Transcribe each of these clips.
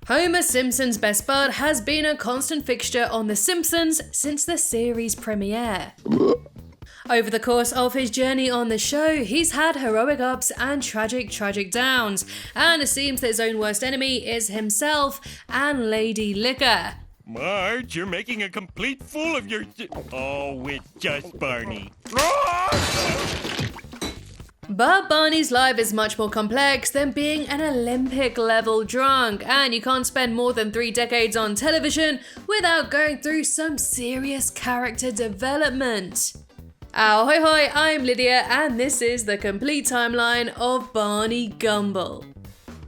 Homer Simpson's best bud has been a constant fixture on The Simpsons since the series premiere. Over the course of his journey on the show, he's had heroic ups and tragic downs, and it seems that his own worst enemy is himself and Lady Liquor. Marge, you're making a complete fool of your... Oh, with just Barney. But Barney's life is much more complex than being an Olympic-level drunk, and you can't spend more than 3 decades on television without going through some serious character development. Ahoy hoy, I'm Lydia, and this is the complete timeline of Barney Gumble.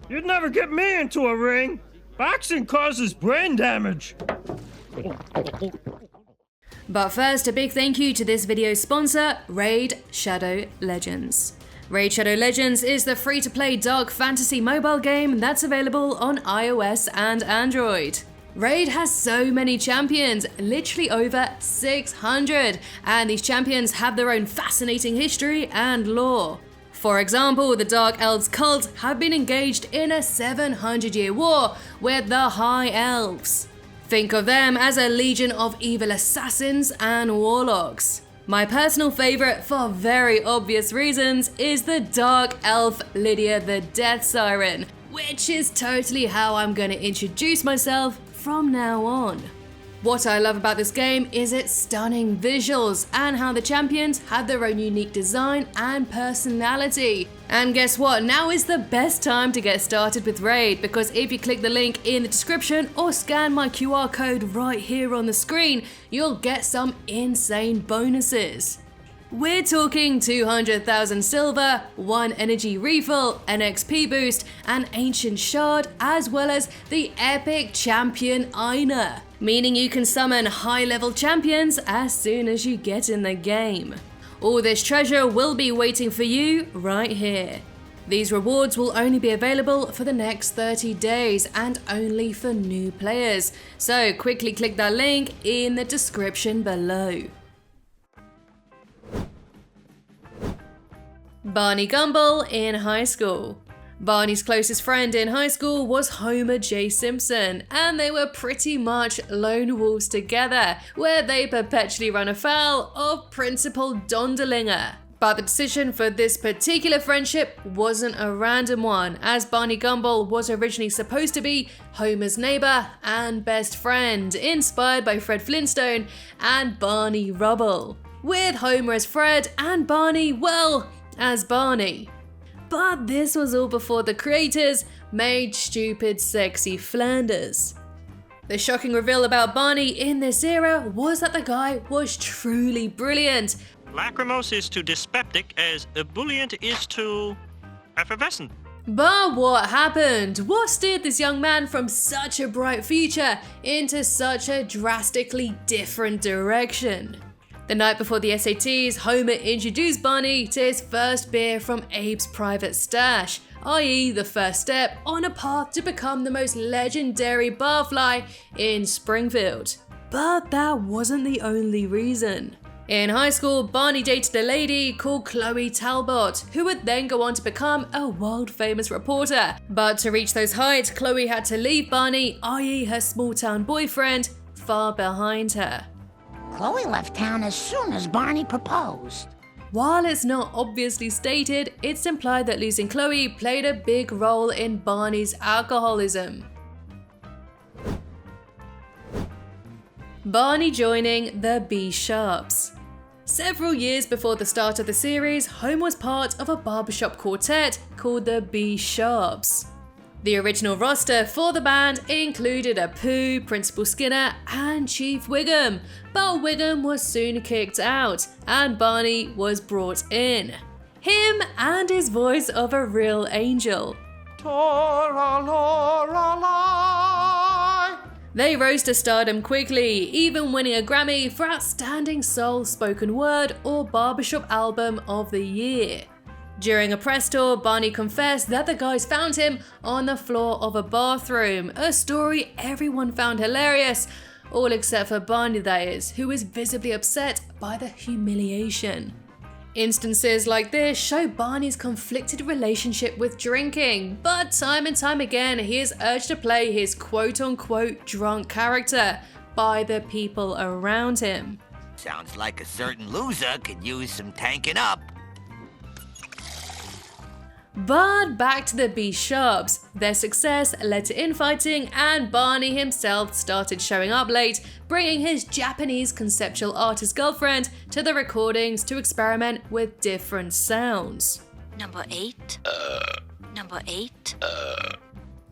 You'd never get me into a ring. Boxing causes brain damage. But first, a big thank you to this video's sponsor, Raid Shadow Legends. Raid Shadow Legends is the free-to-play dark fantasy mobile game that's available on iOS and Android. Raid has so many champions, literally over 600, and these champions have their own fascinating history and lore. For example, the Dark Elves cult have been engaged in a 700-year war with the High Elves. Think of them as a legion of evil assassins and warlocks. My personal favourite, for very obvious reasons, is the Dark Elf Lydia the Death Siren, which is totally how I'm going to introduce myself from now on. What I love about this game is its stunning visuals and how the champions have their own unique design and personality. And guess what? Now is the best time to get started with Raid, because if you click the link in the description or scan my QR code right here on the screen, you'll get some insane bonuses. We're talking 200,000 silver, 1 energy refill, an XP boost, an ancient shard, as well as the epic champion Aina, meaning you can summon high-level champions as soon as you get in the game. All this treasure will be waiting for you right here. These rewards will only be available for the next 30 days and only for new players, so quickly click that link in the description below. Barney Gumble in high school. Barney's closest friend in high school was Homer J. Simpson, and they were pretty much lone wolves together, where they perpetually run afoul of Principal Dondelinger. But the decision for this particular friendship wasn't a random one, as Barney Gumble was originally supposed to be Homer's neighbor and best friend, inspired by Fred Flintstone and Barney Rubble, with Homer as Fred and Barney, well, as Barney. But this was all before the creators made stupid sexy Flanders. The shocking reveal about Barney in this era was that the guy was truly brilliant. Lachrymose is to dyspeptic as ebullient is to effervescent. But what happened? What steered this young man from such a bright future into such a drastically different direction? The night before the SATs, Homer introduced Barney to his first beer from Abe's private stash, i.e. the first step on a path to become the most legendary barfly in Springfield. But that wasn't the only reason. In high school, Barney dated a lady called Chloe Talbot, who would then go on to become a world-famous reporter. But to reach those heights, Chloe had to leave Barney, i.e. her small-town boyfriend, far behind her. Chloe left town as soon as Barney proposed. While it's not obviously stated, it's implied that losing Chloe played a big role in Barney's alcoholism. Barney joining the B Sharps. Several years before the start of the series, Homer was part of a barbershop quartet called the B Sharps. The original roster for the band included Apu, Principal Skinner, and Chief Wiggum, but Wiggum was soon kicked out, and Barney was brought in. Him and his voice of a real angel. They rose to stardom quickly, even winning a Grammy for Outstanding Soul Spoken Word or Barbershop Album of the Year. During a press tour, Barney confessed that the guys found him on the floor of a bathroom, a story everyone found hilarious, all except for Barney that is, who was visibly upset by the humiliation. Instances like this show Barney's conflicted relationship with drinking, but time and time again he is urged to play his quote-unquote drunk character by the people around him. Sounds like a certain loser could use some tanking up. But back to the B-Sharps. Their success led to infighting, and Barney himself started showing up late, bringing his Japanese conceptual artist girlfriend to the recordings to experiment with different sounds. Number 8. Number 8.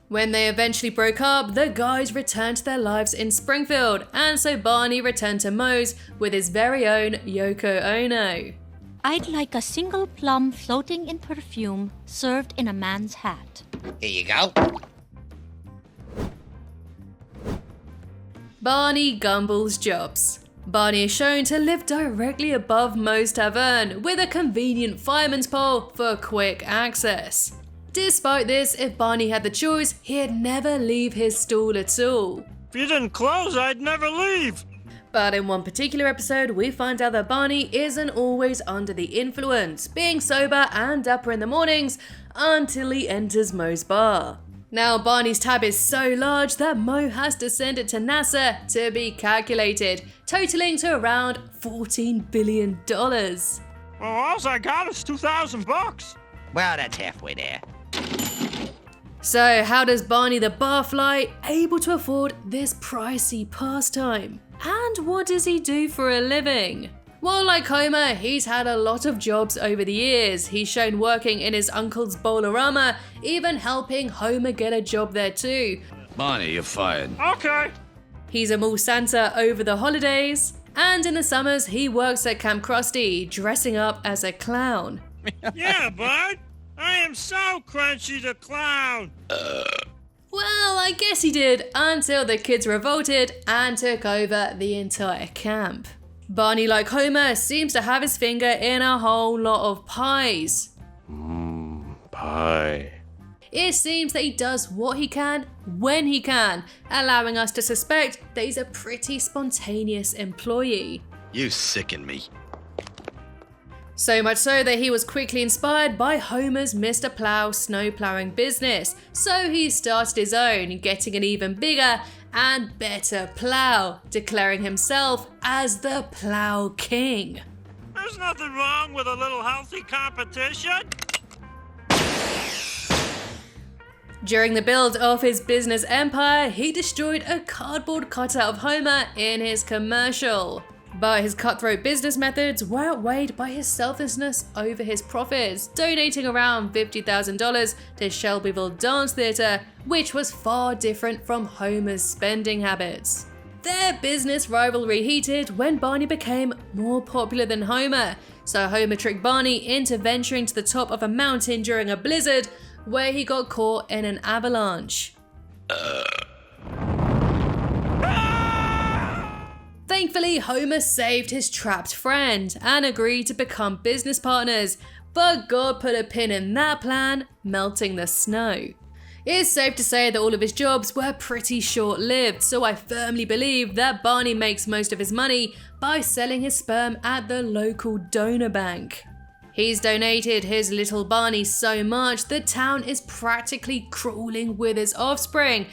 When they eventually broke up, the guys returned to their lives in Springfield, and so Barney returned to Moe's with his very own Yoko Ono. I'd like a single plum floating in perfume served in a man's hat. Here you go. Barney Gumble's jobs. Barney is shown to live directly above Moe's tavern with a convenient fireman's pole for quick access. Despite this, if Barney had the choice, he'd never leave his stall at all. If you didn't close, I'd never leave. But in one particular episode, we find out that Barney isn't always under the influence, being sober and dapper in the mornings until he enters Moe's bar. Now, Barney's tab is so large that Moe has to send it to NASA to be calculated, totaling to around $14 billion. Well, all I got is $2,000. Well, that's halfway there. So how does Barney the barfly able to afford this pricey pastime? And what does he do for a living? Well, like Homer, he's had a lot of jobs over the years. He's shown working in his uncle's Bowl-O-Rama, even helping Homer get a job there too. Barney, you're fired. Okay. He's a mall Santa over the holidays, and in the summers he works at Camp Krusty, dressing up as a clown. Yeah, Bart. I am so Crunchy the Clown. Well, I guess he did, until the kids revolted and took over the entire camp. Barney, like Homer, seems to have his finger in a whole lot of pies. Pie. It seems that he does what he can, when he can, allowing us to suspect that he's a pretty spontaneous employee. You sicken me. So much so that he was quickly inspired by Homer's Mr. Plow snow plowing business, so he started his own, getting an even bigger and better plow, declaring himself as the Plow King. There's nothing wrong with a little healthy competition. During the build of his business empire, he destroyed a cardboard cutout of Homer in his commercial. But his cutthroat business methods were outweighed by his selflessness over his profits, donating around $50,000 to Shelbyville Dance Theatre, which was far different from Homer's spending habits. Their business rivalry heated when Barney became more popular than Homer, so Homer tricked Barney into venturing to the top of a mountain during a blizzard, where he got caught in an avalanche. Thankfully, Homer saved his trapped friend and agreed to become business partners, but God put a pin in that plan, melting the snow. It's safe to say that all of his jobs were pretty short-lived, so I firmly believe that Barney makes most of his money by selling his sperm at the local donor bank. He's donated his little Barney so much the town is practically crawling with his offspring.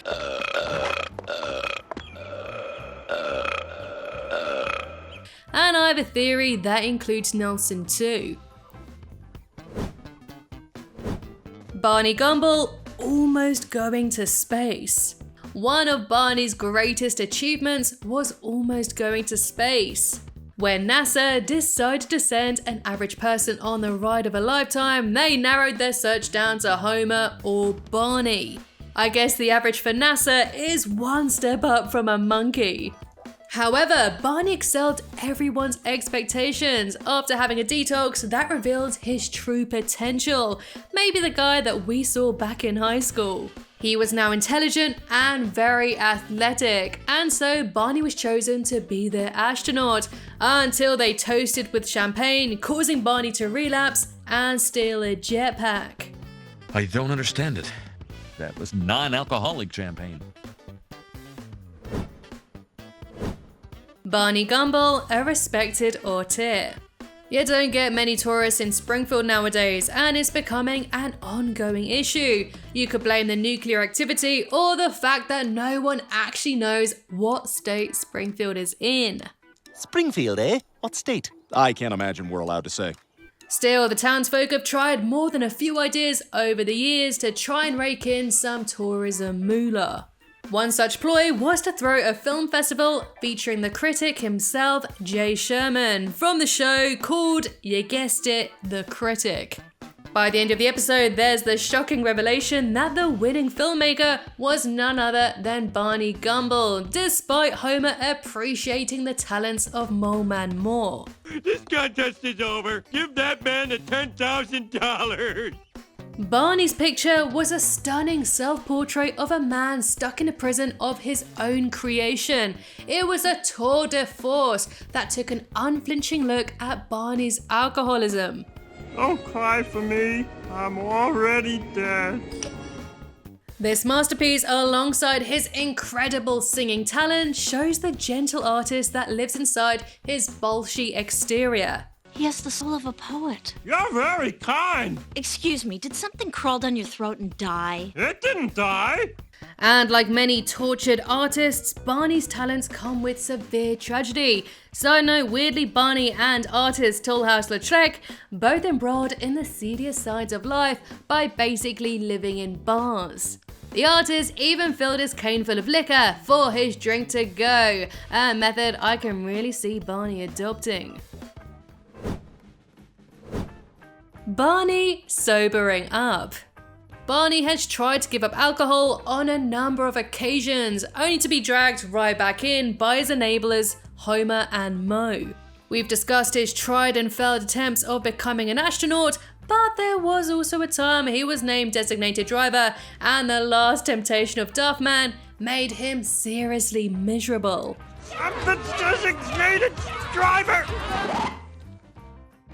And I have a theory that includes Nelson too. Barney Gumble almost going to space. One of Barney's greatest achievements was almost going to space. When NASA decided to send an average person on the ride of a lifetime, they narrowed their search down to Homer or Barney. I guess the average for NASA is one step up from a monkey. However, Barney excelled everyone's expectations after having a detox that revealed his true potential, maybe the guy that we saw back in high school. He was now intelligent and very athletic, and so Barney was chosen to be their astronaut until they toasted with champagne, causing Barney to relapse and steal a jetpack. I don't understand it. That was non-alcoholic champagne. Barney Gumble, a respected auteur. You don't get many tourists in Springfield nowadays, and it's becoming an ongoing issue. You could blame the nuclear activity or the fact that no one actually knows what state Springfield is in. Springfield, eh? What state? I can't imagine we're allowed to say. Still, the townsfolk have tried more than a few ideas over the years to try and rake in some tourism moolah. One such ploy was to throw a film festival featuring the critic himself, Jay Sherman, from the show called, you guessed it, The Critic. By the end of the episode, there's the shocking revelation that the winning filmmaker was none other than Barney Gumble, despite Homer appreciating the talents of Mole Man more. This contest is over. Give that man the $10,000. Barney's picture was a stunning self-portrait of a man stuck in a prison of his own creation. It was a tour de force that took an unflinching look at Barney's alcoholism. Don't cry for me. I'm already dead. This masterpiece, alongside his incredible singing talent, shows the gentle artist that lives inside his bolshy exterior. He has the soul of a poet. You're very kind. Excuse me, did something crawl down your throat and die? It didn't die. And like many tortured artists, Barney's talents come with severe tragedy. Side note, weirdly, Barney and artist Toulouse-Lautrec both embroiled in the seedier sides of life by basically living in bars. The artist even filled his cane full of liquor for his drink to go, a method I can really see Barney adopting. Barney sobering up. Barney has tried to give up alcohol on a number of occasions, only to be dragged right back in by his enablers Homer and Moe. We've discussed his tried and failed attempts of becoming an astronaut, but there was also a time he was named designated driver, and the last temptation of Duffman made him seriously miserable. I'm the designated driver.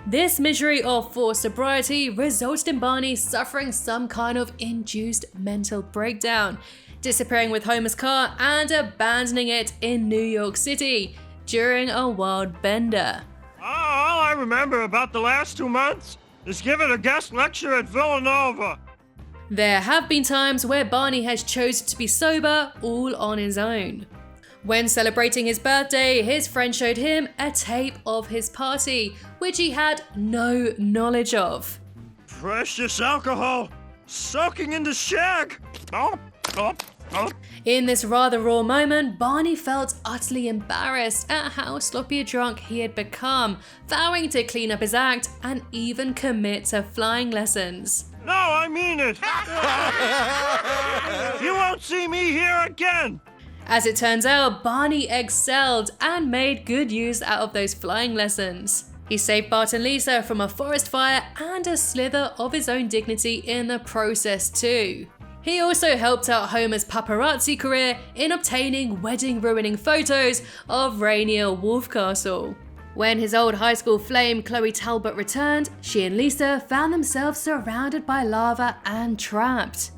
This misery of forced sobriety resulted in Barney suffering some kind of induced mental breakdown, disappearing with Homer's car and abandoning it in New York City during a wild bender. All I remember about the last 2 months is giving a guest lecture at Villanova. There have been times where Barney has chosen to be sober all on his own. When celebrating his birthday, his friend showed him a tape of his party, which he had no knowledge of. Precious alcohol soaking into shag. Oh. In this rather raw moment, Barney felt utterly embarrassed at how sloppy a drunk he had become, vowing to clean up his act and even commit to flying lessons. No, I mean it. You won't see me here again. As it turns out, Barney excelled and made good use out of those flying lessons. He saved Bart and Lisa from a forest fire and a slither of his own dignity in the process too. He also helped out Homer's paparazzi career in obtaining wedding-ruining photos of Rainier Wolf Castle. When his old high school flame Chloe Talbot returned, she and Lisa found themselves surrounded by lava and trapped.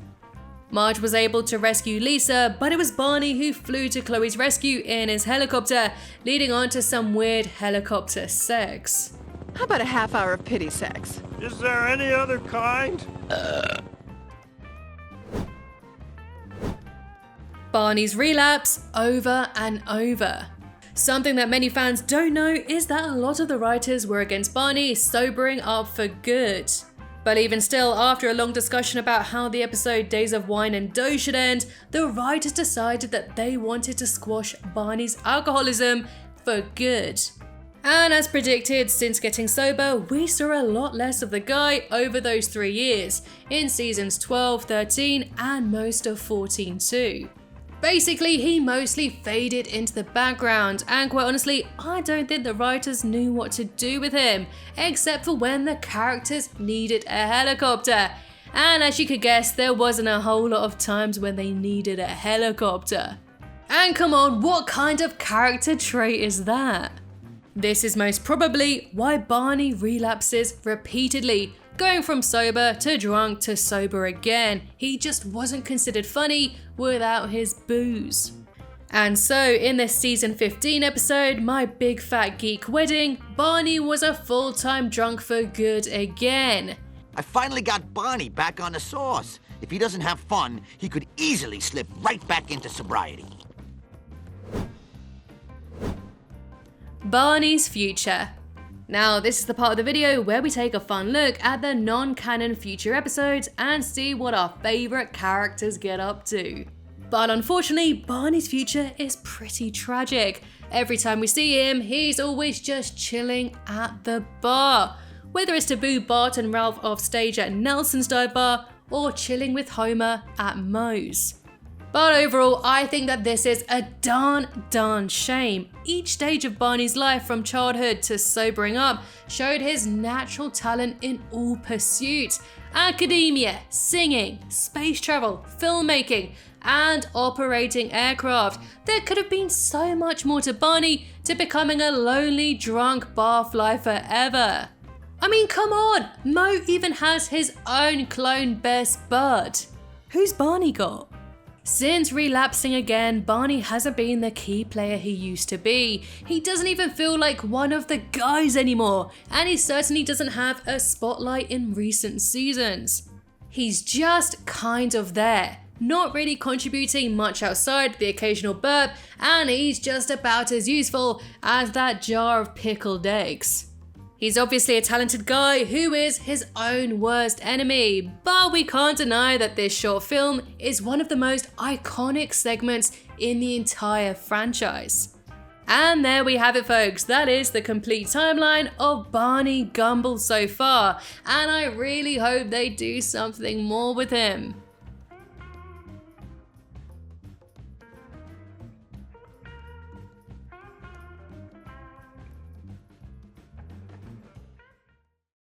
Marge was able to rescue Lisa, but it was Barney who flew to Chloe's rescue in his helicopter, leading on to some weird helicopter sex. How about a half hour of pity sex? Is there any other kind? Barney's relapse over and over. Something that many fans don't know is that a lot of the writers were against Barney sobering up for good. But even still, after a long discussion about how the episode Days of Wine and Dough should end, the writers decided that they wanted to squash Barney's alcoholism for good. And as predicted, since getting sober, we saw a lot less of the guy over those 3 years, in seasons 12, 13, and most of 14 too. Basically, he mostly faded into the background, and quite honestly, I don't think the writers knew what to do with him, except for when the characters needed a helicopter. And as you could guess, there wasn't a whole lot of times when they needed a helicopter. And come on, what kind of character trait is that? This is most probably why Barney relapses repeatedly, going from sober to drunk to sober again. He just wasn't considered funny without his booze. And so, in this season 15 episode, My Big Fat Geek Wedding, Barney was a full-time drunk for good again. I finally got Barney back on the sauce. If he doesn't have fun, he could easily slip right back into sobriety. Barney's future. Now, this is the part of the video where we take a fun look at the non-canon future episodes and see what our favourite characters get up to. But unfortunately, Barney's future is pretty tragic. Every time we see him, he's always just chilling at the bar. Whether it's to boo Bart and Ralph off stage at Nelson's dive bar, or chilling with Homer at Moe's. But overall, I think that this is a darn shame. Each stage of Barney's life from childhood to sobering up showed his natural talent in all pursuits. Academia, singing, space travel, filmmaking, and operating aircraft. There could have been so much more to Barney to becoming a lonely drunk barfly forever. I mean, come on, Moe even has his own clone best bud. Who's Barney got? Since relapsing again, Barney hasn't been the key player he used to be. He doesn't even feel like one of the guys anymore, and he certainly doesn't have a spotlight in recent seasons. He's just kind of there, not really contributing much outside the occasional burp, and he's just about as useful as that jar of pickled eggs. He's obviously a talented guy who is his own worst enemy, but we can't deny that this short film is one of the most iconic segments in the entire franchise. And there we have it, folks. That is the complete timeline of Barney Gumble so far, and I really hope they do something more with him.